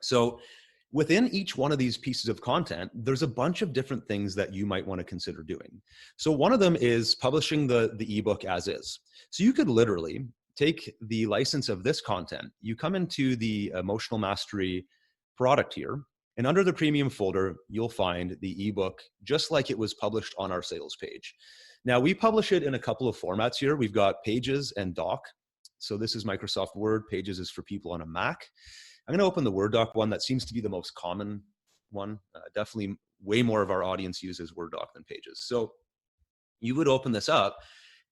So within each one of these pieces of content, there's a bunch of different things that you might want to consider doing. So one of them is publishing the ebook as is. So you could literally take the license of this content, you come into the Emotional Mastery product here, and under the premium folder, you'll find the ebook just like it was published on our sales page. Now, we publish it in a couple of formats here. We've got Pages and Doc. So this is Microsoft Word. Pages is for people on a Mac. I'm going to open the Word doc one. That seems to be the most common one. Definitely way more of our audience uses Word doc than Pages. So you would open this up,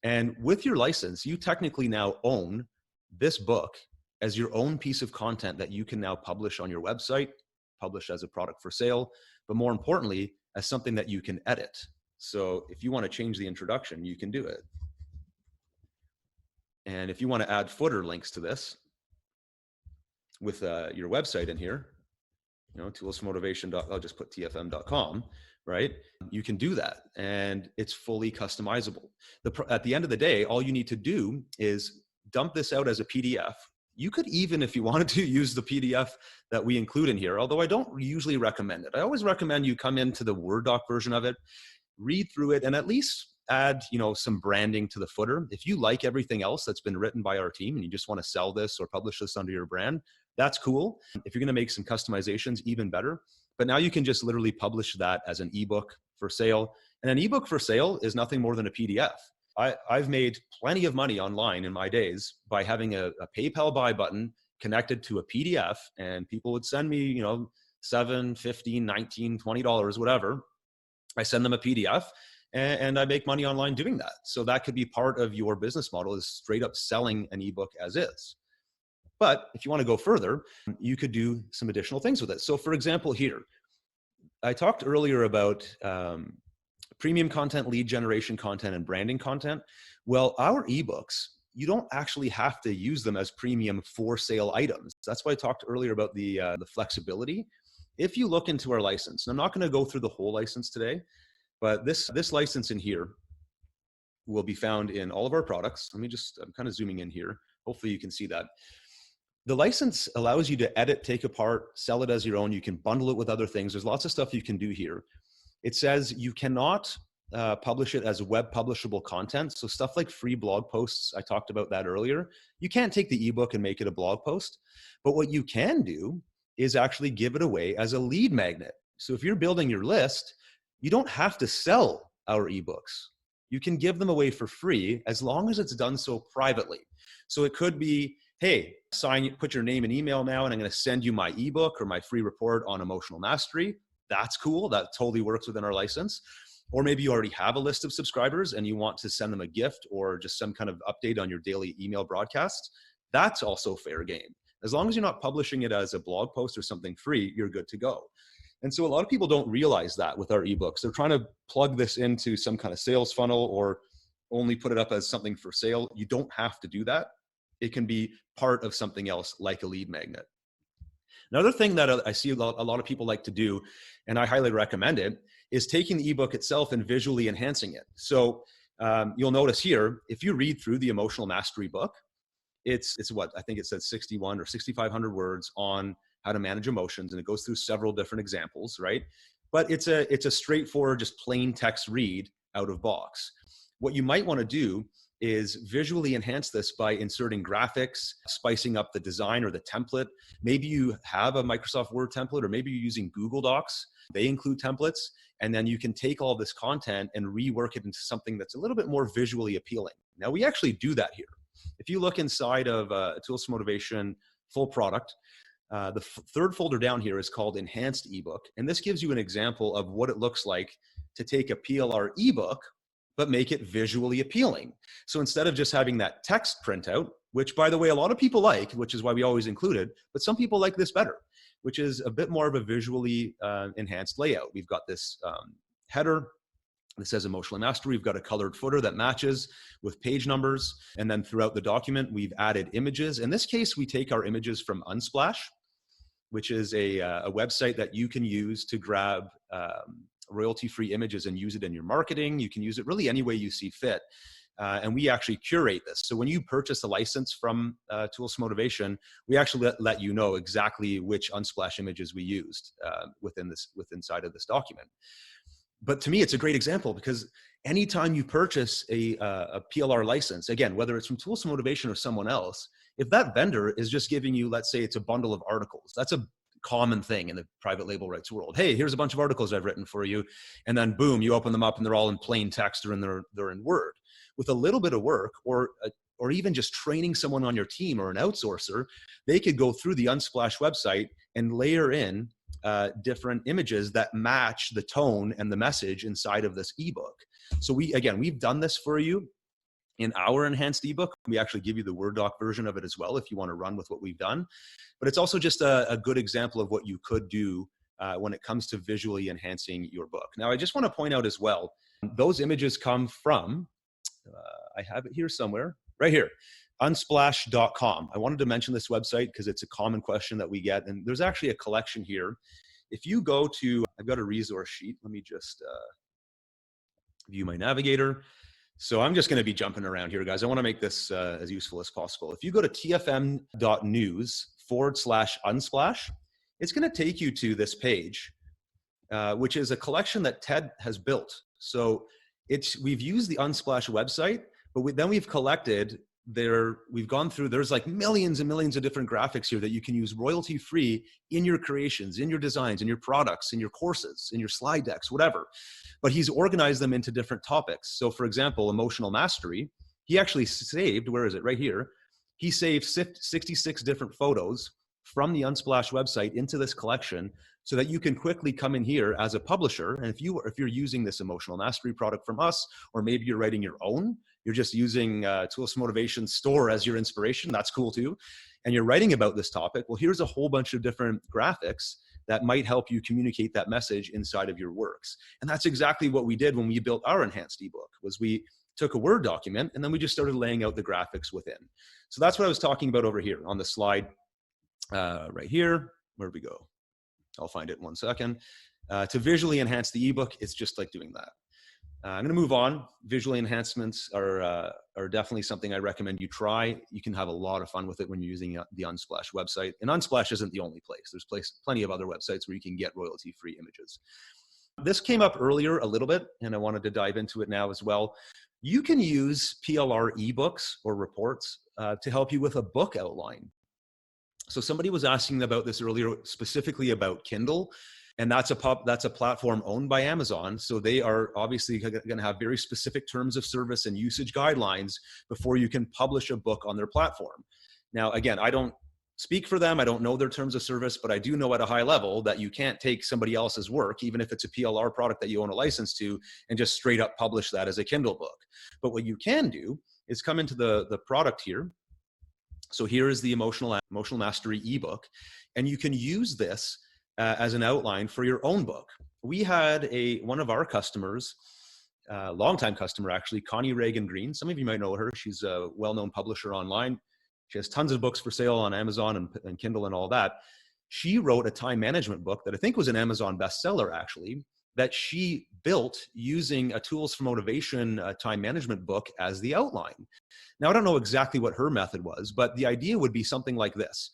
and with your license, you technically now own this book as your own piece of content that you can now publish on your website, publish as a product for sale, but more importantly, as something that you can edit. So if you want to change the introduction, you can do it. And if you want to add footer links to this, with your website in here, tools for motivation. I'll just put tfm.com, right? You can do that, and it's fully customizable. At the end of the day, all you need to do is dump this out as a PDF. You could even, if you wanted to, use the PDF that we include in here, although I don't usually recommend it. I always recommend you come into the Word doc version of it, read through it, and at least add some branding to the footer. If you like everything else that's been written by our team and you just want to sell this or publish this under your brand, that's cool. If you're going to make some customizations, even better. But now you can just literally publish that as an ebook for sale. And an ebook for sale is nothing more than a PDF. I've made plenty of money online in my days by having a PayPal buy button connected to a PDF, and people would send me, $7, $15, $19, $20, whatever. I send them a PDF, and I make money online doing that. So that could be part of your business model, is straight up selling an ebook as is. But if you want to go further, you could do some additional things with it. So for example, here, I talked earlier about premium content, lead generation content, and branding content. Well, our ebooks, you don't actually have to use them as premium for sale items. That's why I talked earlier about the flexibility. If you look into our license, and I'm not going to go through the whole license today, but this license in here will be found in all of our products. I'm kind of zooming in here. Hopefully you can see that. The license allows you to edit, take apart, sell it as your own. You can bundle it with other things. There's lots of stuff you can do here. It says you cannot publish it as web publishable content. So stuff like free blog posts, I talked about that earlier. You can't take the ebook and make it a blog post. But what you can do is actually give it away as a lead magnet. So if you're building your list, you don't have to sell our ebooks. You can give them away for free as long as it's done so privately. So it could be, hey, put your name and email now, and I'm going to send you my ebook or my free report on emotional mastery. That's cool. That totally works within our license. Or maybe you already have a list of subscribers and you want to send them a gift or just some kind of update on your daily email broadcasts. That's also fair game. As long as you're not publishing it as a blog post or something free, you're good to go. And so a lot of people don't realize that with our ebooks. They're trying to plug this into some kind of sales funnel or only put it up as something for sale. You don't have to do that. It can be part of something else like a lead magnet. Another thing that I see a lot of people like to do, and I highly recommend it, is taking the ebook itself and visually enhancing it. So you'll notice here, if you read through the Emotional Mastery book, it's what I think it says 61 or 6,500 words on how to manage emotions, and it goes through several different examples, right? But it's a straightforward, just plain text read out of box. What you might want to do is visually enhance this by inserting graphics, spicing up the design or the template. Maybe you have a Microsoft Word template, or maybe you're using Google Docs. They include templates, and then you can take all this content and rework it into something that's a little bit more visually appealing. Now, we actually do that here. If you look inside of Tools for Motivation full product, the third folder down here is called Enhanced Ebook. And this gives you an example of what it looks like to take a PLR ebook, but make it visually appealing. So instead of just having that text printout, which by the way, a lot of people like, which is why we always include it, but some people like this better, which is a bit more of a visually enhanced layout. We've got this header that says Emotional Mastery. We've got a colored footer that matches with page numbers. And then throughout the document, we've added images. In this case, we take our images from Unsplash, which is a website that you can use to grab royalty-free images and use it in your marketing. You can use it really any way you see fit. and we actually curate this. So when you purchase a license from Tools for Motivation, we actually let you know exactly which Unsplash images we used inside of this document. But to me, it's a great example because anytime you purchase a PLR license, again, whether it's from Tools for Motivation or someone else, if that vendor is just giving you, let's say it's a bundle of articles, that's a common thing in the private label rights world. Hey, here's a bunch of articles I've written for you. And then boom, you open them up and they're all in plain text or they're in Word. With a little bit of work or even just training someone on your team or an outsourcer, they could go through the Unsplash website and layer in different images that match the tone and the message inside of this ebook. So we've done this for you in our enhanced ebook. We actually give you the Word doc version of it as well if you want to run with what we've done. But it's also just a good example of what you could do when it comes to visually enhancing your book. Now, I just want to point out as well, those images come from, I have it here somewhere, right here, unsplash.com. I wanted to mention this website because it's a common question that we get. And there's actually a collection here. If you go to, I've got a resource sheet. Let me just view my navigator. So I'm just going to be jumping around here, guys. I want to make this as useful as possible. If you go to tfm.news/unsplash, it's going to take you to this page, which is a collection that Ted has built. So we've used the Unsplash website, but then we've collected we've gone through, there's like millions and millions of different graphics here that you can use royalty free in your creations, in your designs, in your products, in your courses, in your slide decks, whatever. But he's organized them into different topics. So for example, emotional mastery, he actually saved, where is it? Right here. He saved 66 different photos from the Unsplash website into this collection so that you can quickly come in here as a publisher. And if you're using this emotional mastery product from us, or maybe you're writing your own, you're just using Tools for Motivation store as your inspiration, that's cool too. And you're writing about this topic, well, here's a whole bunch of different graphics that might help you communicate that message inside of your works. And that's exactly what we did when we built our enhanced ebook, was we took a Word document and then we just started laying out the graphics within. So that's what I was talking about over here on the slide right here. Where'd we go? I'll find it in 1 second. To visually enhance the ebook, it's just like doing that. I'm going to move on. Visual enhancements are definitely something I recommend you try. You can have a lot of fun with it when you're using the Unsplash website. And Unsplash isn't the only place. There's plenty of other websites where you can get royalty-free images. This came up earlier a little bit, and I wanted to dive into it now as well. You can use PLR ebooks or reports to help you with a book outline. So somebody was asking about this earlier, specifically about Kindle. And that's a platform owned by Amazon. So they are obviously going to have very specific terms of service and usage guidelines before you can publish a book on their platform. Now, again, I don't speak for them. I don't know their terms of service, but I do know at a high level that you can't take somebody else's work, even if it's a PLR product that you own a license to, and just straight up publish that as a Kindle book. But what you can do is come into the product here. So here is the Emotional Mastery ebook, and you can use this as an outline for your own book. We had one of our customers, longtime customer actually, Connie Reagan Green. Some of you might know her. She's a well-known publisher online. She has tons of books for sale on Amazon and Kindle and all that. She wrote a time management book that I think was an Amazon bestseller actually, that she built using a Tools for Motivation time management book as the outline. Now, I don't know exactly what her method was, but the idea would be something like this.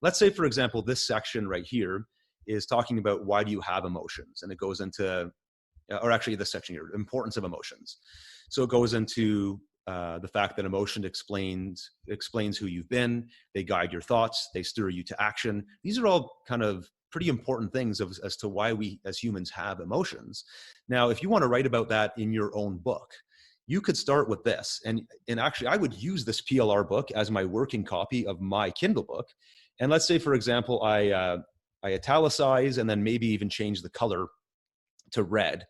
Let's say, for example, this section right here is talking about why do you have emotions? And it goes into, or actually this section here, importance of emotions. So it goes into the fact that emotion explains who you've been, they guide your thoughts, they stir you to action. These are all kind of pretty important things as to why we as humans have emotions. Now, if you want to write about that in your own book, you could start with this. And actually, I would use this PLR book as my working copy of my Kindle book. And let's say, for example, I italicize and then maybe even change the color to red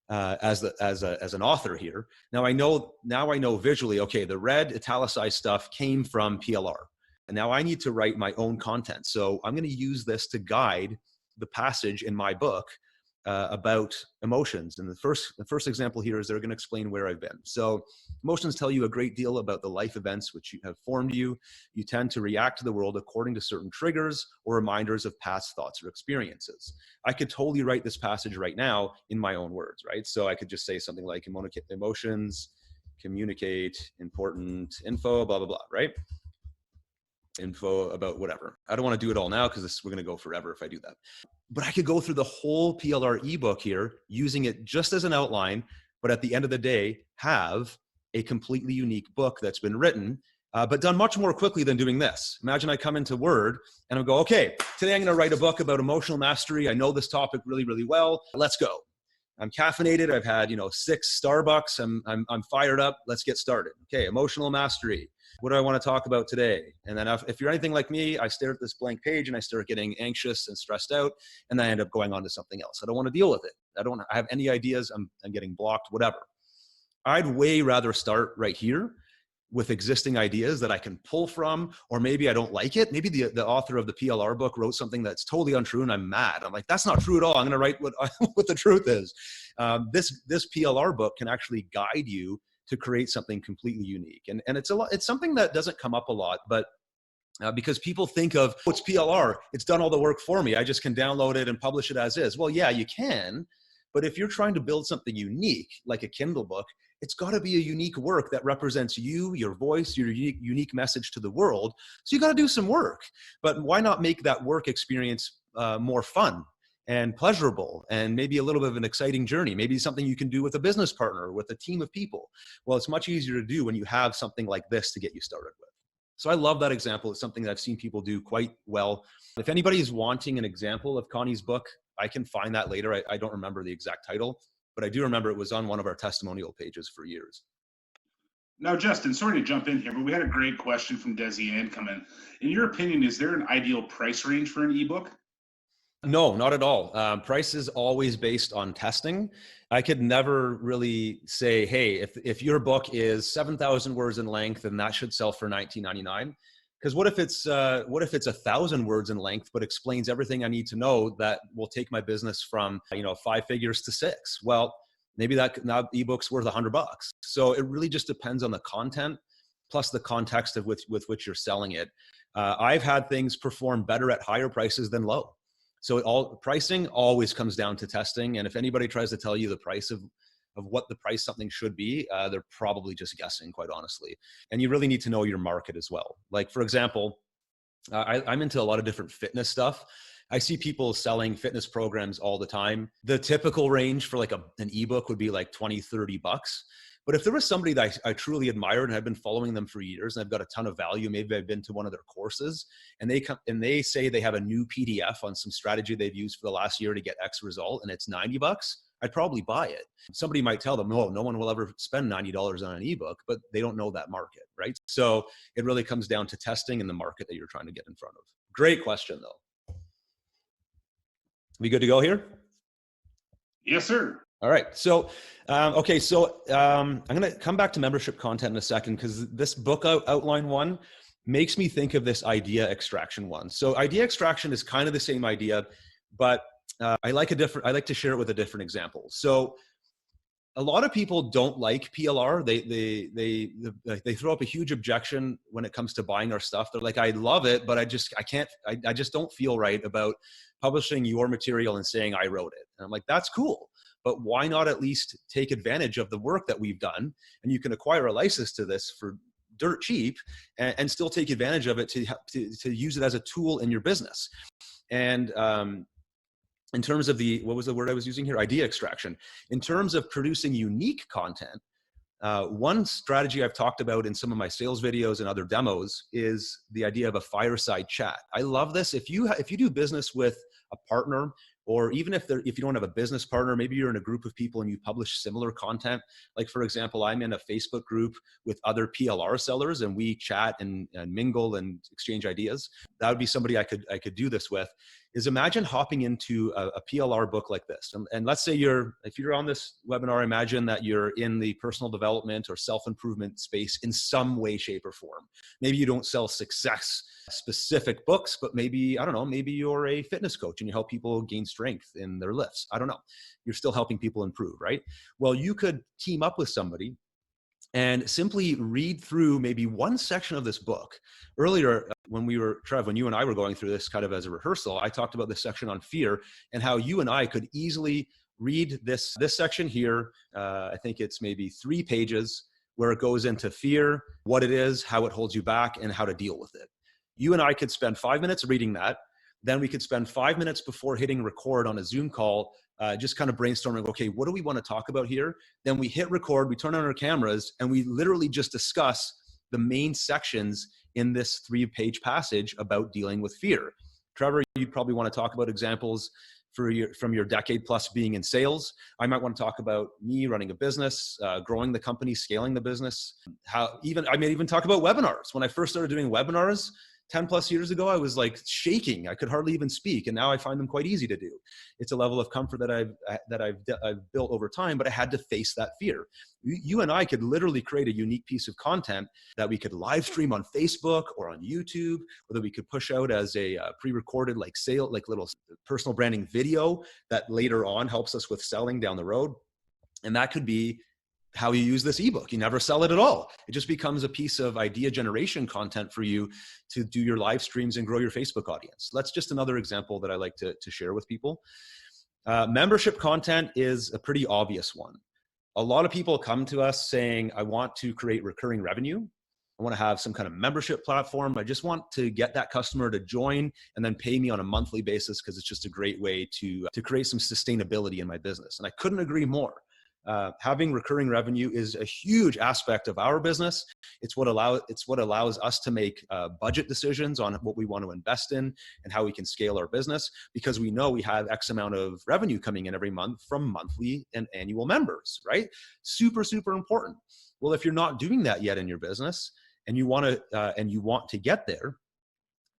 as an author here. Now I know visually, okay, the red italicized stuff came from PLR. And now I need to write my own content. So I'm going to use this to guide the passage in my book about emotions. And the first example here is they're going to explain where I've been. So emotions tell you a great deal about the life events which have formed you. You tend to react to the world according to certain triggers or reminders of past thoughts or experiences. I could totally write this passage right now in my own words, right? So I could just say something like emotions communicate important info, blah, blah, blah, right? Info about whatever. I don't want to do it all now because we're going to go forever if I do that. But I could go through the whole PLR ebook here using it just as an outline, but at the end of the day, have a completely unique book that's been written, but done much more quickly than doing this. Imagine I come into Word and I go, okay, today I'm going to write a book about emotional mastery. I know this topic really, really well. Let's go. I'm caffeinated. I've had, 6 Starbucks. I'm fired up. Let's get started. Okay, emotional mastery. What do I want to talk about today? And then if you're anything like me, I stare at this blank page and I start getting anxious and stressed out, and then I end up going on to something else. I don't want to deal with it. I don't have any ideas. I'm getting blocked, whatever. I'd way rather start right here with existing ideas that I can pull from, or maybe I don't like it. Maybe the author of the PLR book wrote something that's totally untrue and I'm mad. I'm like, that's not true at all. I'm going to write what the truth is. This PLR book can actually guide you to create something completely unique. And it's something that doesn't come up a lot, but because people think of, oh, it's PLR, it's done all the work for me. I just can download it and publish it as is. Well, yeah, you can. But if you're trying to build something unique, like a Kindle book, it's got to be a unique work that represents you, your voice, your unique message to the world. So you got to do some work. But why not make that work experience more fun and pleasurable, and maybe a little bit of an exciting journey? Maybe something you can do with a business partner, with a team of people. Well, it's much easier to do when you have something like this to get you started with. So I love that example. It's something that I've seen people do quite well. If anybody is wanting an example of Connie's book, I can find that later. I don't remember the exact title, but I do remember it was on one of our testimonial pages for years. Now, Justin, sorry to jump in here, but we had a great question from Desi Ann come in. In your opinion, is there an ideal price range for an ebook? No, not at all. Price is always based on testing. I could never really say, hey, if your book is 7,000 words in length, then that should sell for $19.99. Because what if it's 1,000 words in length, but explains everything I need to know that will take my business from 5 figures to 6? Well, maybe that now ebook's worth $100. So it really just depends on the content, plus the context of with which you're selling it. I've had things perform better at higher prices than low. So pricing always comes down to testing. And if anybody tries to tell you the price of what the price something should be, they're probably just guessing, quite honestly. And you really need to know your market as well. Like, for example, I'm into a lot of different fitness stuff. I see people selling fitness programs all the time. The typical range for like an ebook would be like $20, $30. But if there was somebody that I truly admired and I've been following them for years and I've got a ton of value, maybe I've been to one of their courses and they say they have a new PDF on some strategy they've used for the last year to get X result and it's $90, I'd probably buy it. Somebody might tell them, no one will ever spend $90 on an ebook, but they don't know that market, right? So it really comes down to testing in the market that you're trying to get in front of. Great question though. We good to go here? Yes, sir. All right. So, okay. So I'm going to come back to membership content in a second, because this book outline one makes me think of this idea extraction one. So idea extraction is kind of the same idea, but I like to share it with a different example. So a lot of people don't like PLR. They throw up a huge objection when it comes to buying our stuff. They're like, I love it, but I just don't feel right about publishing your material and saying I wrote it. And I'm like, that's cool, but why not at least take advantage of the work that we've done? And you can acquire a license to this for dirt cheap and still take advantage of it to use it as a tool in your business. And in terms of what was the word I was using here? Idea extraction. In terms of producing unique content, one strategy I've talked about in some of my sales videos and other demos is the idea of a fireside chat. I love this. If you do business with a partner, or even if you don't have a business partner, maybe you're in a group of people and you publish similar content. Like, for example, I'm in a Facebook group with other PLR sellers and we chat and mingle and exchange ideas. That would be somebody I could do this with. Is imagine hopping into a PLR book like this. And let's say if you're on this webinar, imagine that you're in the personal development or self-improvement space in some way, shape, or form. Maybe you don't sell success specific books, but maybe, I don't know, maybe you're a fitness coach and you help people gain strength in their lifts. I don't know. You're still helping people improve, right? Well, you could team up with somebody and simply read through maybe one section of this book. Earlier, when you and I were going through this kind of as a rehearsal, I talked about this section on fear and how you and I could easily read this section here. I think it's maybe 3 pages where it goes into fear, what it is, how it holds you back, and how to deal with it. You and I could spend 5 minutes reading that. Then we could spend 5 minutes before hitting record on a Zoom call, just kind of brainstorming, okay, what do we want to talk about here? Then we hit record, we turn on our cameras, and we literally just discuss the main sections in this 3-page passage about dealing with fear. Trevor, you'd probably want to talk about examples from your decade plus being in sales. I might want to talk about me running a business, growing the company, scaling the business. I may even talk about webinars. When I first started doing webinars 10 plus years ago, I was like shaking. I could hardly even speak. And now I find them quite easy to do. It's a level of comfort that I've built over time, but I had to face that fear. You and I could literally create a unique piece of content that we could live stream on Facebook or on YouTube, or that we could push out as a pre-recorded little personal branding video that later on helps us with selling down the road. And that could be how you use this ebook. You never sell it at all. It just becomes a piece of idea generation content for you to do your live streams and grow your Facebook audience. That's just another example that I like to share with people. Membership content is a pretty obvious one. A lot of people come to us saying, I want to create recurring revenue. I want to have some kind of membership platform. I just want to get that customer to join and then pay me on a monthly basis because it's just a great way to create some sustainability in my business. And I couldn't agree more. Having recurring revenue is a huge aspect of our business. It's what allows us to make budget decisions on what we want to invest in and how we can scale our business, because we know we have X amount of revenue coming in every month from monthly and annual members, right? Super, super important. Well, if you're not doing that yet in your business and you want to get there,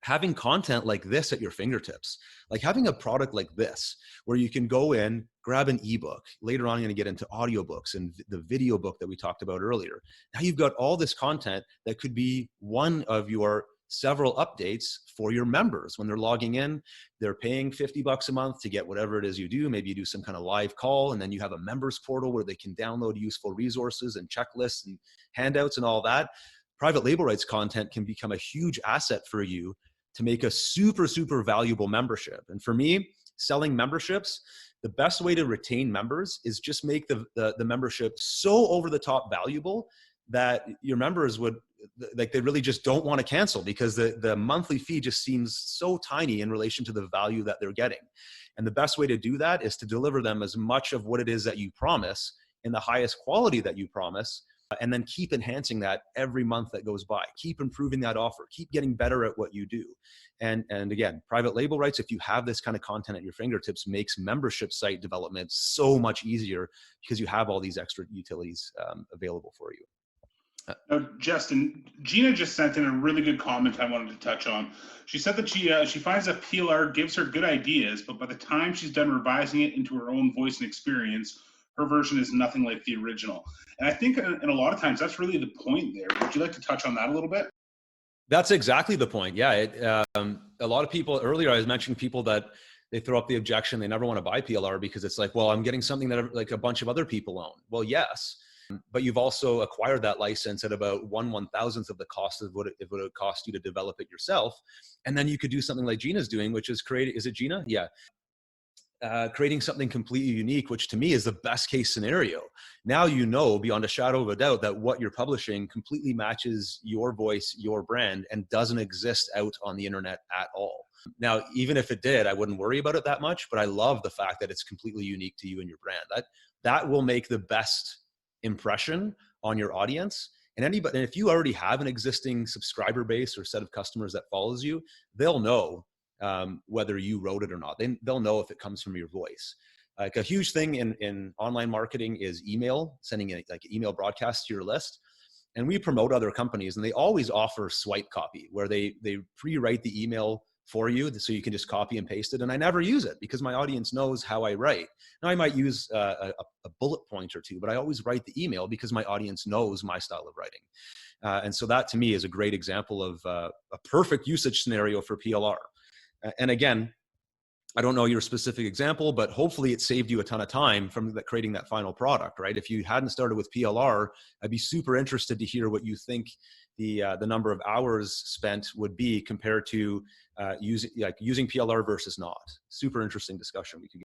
having content like this at your fingertips, like having a product like this, where you can go in, grab an ebook. Later on, I'm going to get into audiobooks and the video book that we talked about earlier. Now you've got all this content that could be one of your several updates for your members. When they're logging in, they're paying $50 a month to get whatever it is you do. Maybe you do some kind of live call, and then you have a members portal where they can download useful resources and checklists and handouts and all that. Private label rights content can become a huge asset for you to make a super, super valuable membership. And for me, selling memberships, the best way to retain members is just make the membership so over the top valuable that your members they really just don't want to cancel, because the monthly fee just seems so tiny in relation to the value that they're getting. And the best way to do that is to deliver them as much of what it is that you promise in the highest quality that you promise, and then keep enhancing that every month that goes by. Keep improving that offer. Keep getting better at what you do. And again, private label rights, if you have this kind of content at your fingertips, makes membership site development so much easier because you have all these extra utilities available for you. Now, Justin, Gina just sent in a really good comment I wanted to touch on. She said that she finds that PLR gives her good ideas, but by the time she's done revising it into her own voice and experience, her version is nothing like the original. And I think in a lot of times that's really the point there. Would you like to touch on that a little bit? That's exactly the point. Yeah. A lot of people earlier, I was mentioning people that they throw up the objection. They never want to buy PLR because it's like, well, I'm getting something that like a bunch of other people own. Well, yes, but you've also acquired that license at about 1/1000th of the cost of what it would cost you to develop it yourself. And then you could do something like Gina's doing, which is is it Gina? Yeah. Creating something completely unique, which to me is the best case scenario. Now you know beyond a shadow of a doubt that what you're publishing completely matches your voice, your brand, and doesn't exist out on the internet at all. Now, even if it did, I wouldn't worry about it that much, but I love the fact that it's completely unique to you and your brand. That will make the best impression on your audience. And if you already have an existing subscriber base or set of customers that follows you, they'll know whether you wrote it or not. They'll know if it comes from your voice. Like a huge thing in online marketing is email, sending like email broadcasts to your list. And we promote other companies, and they always offer swipe copy, where they pre-write the email for you so you can just copy and paste it. And I never use it because my audience knows how I write. Now I might use a bullet point or two, but I always write the email because my audience knows my style of writing. And so that to me is a great example of a perfect usage scenario for PLR. And again, I don't know your specific example, but hopefully it saved you a ton of time from creating that final product, right? If you hadn't started with PLR, I'd be super interested to hear what you think the number of hours spent would be compared to using PLR versus not. Super interesting discussion we could get.